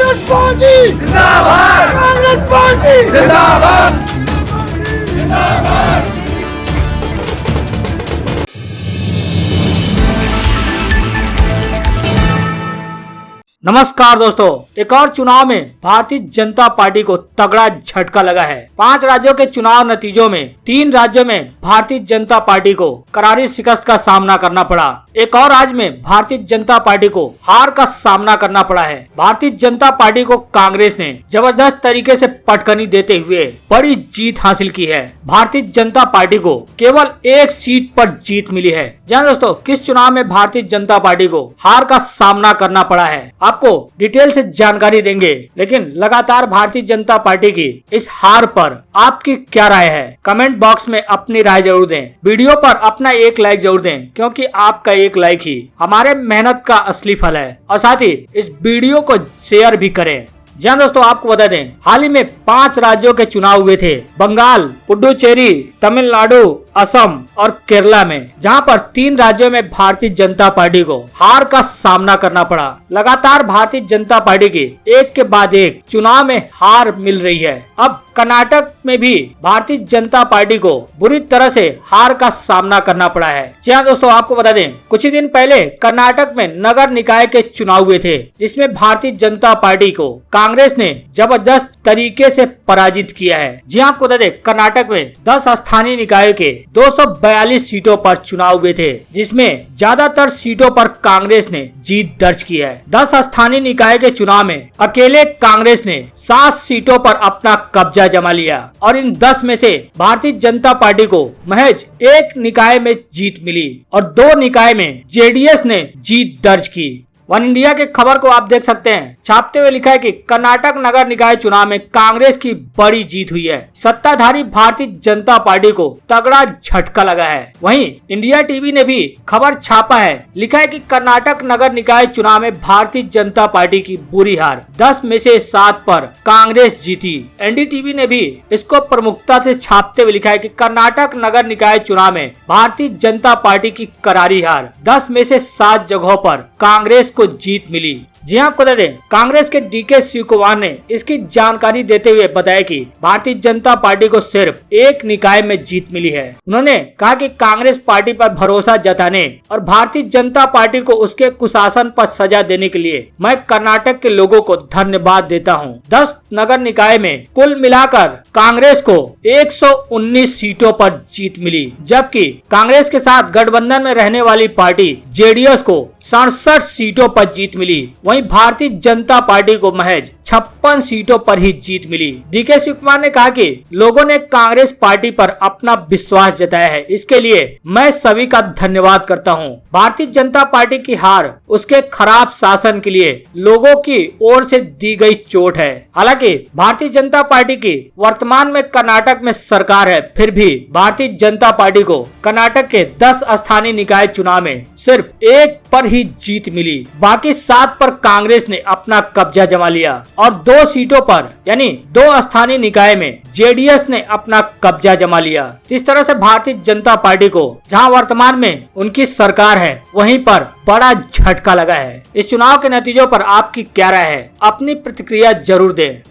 Congress party जिंदाबाद, Congress party जिंदाबाद, जिंदाबाद। नमस्कार दोस्तों, एक और चुनाव में भारतीय जनता पार्टी को तगड़ा झटका लगा है। 5 राज्यों के चुनाव नतीजों में 3 राज्यों में भारतीय जनता पार्टी को करारी शिकस्त का सामना करना पड़ा। एक और राज्य में भारतीय जनता पार्टी को हार का सामना करना पड़ा है। भारतीय जनता पार्टी को कांग्रेस ने जबरदस्त तरीके से पटखनी देते हुए बड़ी जीत हासिल की है। भारतीय जनता पार्टी को केवल 1 सीट पर जीत मिली है। जान दोस्तों, किस चुनाव में भारतीय जनता पार्टी को हार का सामना करना पड़ा है, आपको डिटेल से जानकारी देंगे। लेकिन लगातार भारतीय जनता पार्टी की इस हार पर आपकी क्या राय है, कमेंट बॉक्स में अपनी राय जरूर दें। वीडियो पर अपना एक लाइक जरूर दें, क्योंकि आपका एक लाइक ही हमारे मेहनत का असली फल है। और साथ ही इस वीडियो को शेयर भी करें। जहाँ दोस्तों, आपको बता दें, हाल ही में 5 राज्यों के चुनाव हुए थे। बंगाल, पुडुचेरी, तमिलनाडु, असम और केरला में, जहां पर 3 राज्यों में भारतीय जनता पार्टी को हार का सामना करना पड़ा। लगातार भारतीय जनता पार्टी की एक के बाद एक चुनाव में हार मिल रही है। अब कर्नाटक में भी भारतीय जनता पार्टी को बुरी तरह से हार का सामना करना पड़ा है। जी हाँ दोस्तों, आपको बता दें, कुछ ही दिन पहले कर्नाटक में नगर निकाय के चुनाव हुए थे, जिसमें भारतीय जनता पार्टी को कांग्रेस ने जबरदस्त तरीके से पराजित किया है। जी हाँ, आपको बता दें, कर्नाटक में 10 स्थानीय निकायों के 242 सीटों पर चुनाव हुए थे, जिसमें ज्यादातर सीटों पर कांग्रेस ने जीत दर्ज की है। 10 स्थानीय निकाय के चुनाव में अकेले कांग्रेस ने 7 सीटों पर अपना कब्जा जमा लिया और इन 10 में से भारतीय जनता पार्टी को महज 1 निकाय में जीत मिली और 2 निकाय में जेडीएस ने जीत दर्ज की। वन इंडिया के खबर को आप देख सकते हैं, छापते हुए लिखा है कि कर्नाटक नगर निकाय चुनाव में कांग्रेस की बड़ी जीत हुई है। सत्ताधारी भारतीय जनता पार्टी को तगड़ा झटका लगा है। वहीं इंडिया टीवी ने भी खबर छापा है, लिखा है कि कर्नाटक नगर निकाय चुनाव में भारतीय जनता पार्टी की बुरी हार, 10 में से 7 पर कांग्रेस जीती। एनडीटीवी ने भी इसको प्रमुखता से छापते हुए लिखा है कि कर्नाटक नगर निकाय चुनाव में भारतीय जनता पार्टी की करारी हार, 10 में से 7 जगहों पर कांग्रेस को जीत मिली। जी हाँ, आपको बता दें, कांग्रेस के डीके शिव कुमार ने इसकी जानकारी देते हुए बताया कि भारतीय जनता पार्टी को सिर्फ 1 निकाय में जीत मिली है। उन्होंने कहा कि कांग्रेस पार्टी पर भरोसा जताने और भारतीय जनता पार्टी को उसके कुशासन पर सजा देने के लिए मैं कर्नाटक के लोगों को धन्यवाद देता हूँ। 10 नगर निकाय में कुल मिलाकर कांग्रेस को 119 सीटों पर जीत मिली, जबकि कांग्रेस के साथ गठबंधन में रहने वाली पार्टी जेडीएस को 67 सीटों पर जीत मिली। वहीं भारतीय जनता पार्टी को महज 56 सीटों पर ही जीत मिली। डीके शिव कुमार ने कहा कि लोगों ने कांग्रेस पार्टी पर अपना विश्वास जताया है, इसके लिए मैं सभी का धन्यवाद करता हूं। भारतीय जनता पार्टी की हार उसके खराब शासन के लिए लोगों की ओर से दी गई चोट है। हालांकि भारतीय जनता पार्टी की वर्तमान में कर्नाटक में सरकार है, फिर भी भारतीय जनता पार्टी को कर्नाटक के 10 स्थानीय निकाय चुनाव में सिर्फ 1 पर ही जीत मिली। बाकी 7 पर कांग्रेस ने अपना कब्जा जमा लिया और 2 सीटों पर यानी 2 स्थानीय निकाय में जेडीएस ने अपना कब्जा जमा लिया। इस तरह से भारतीय जनता पार्टी को जहां वर्तमान में उनकी सरकार है, वहीं पर बड़ा झटका लगा है। इस चुनाव के नतीजों पर आपकी क्या राय है, अपनी प्रतिक्रिया जरूर दें।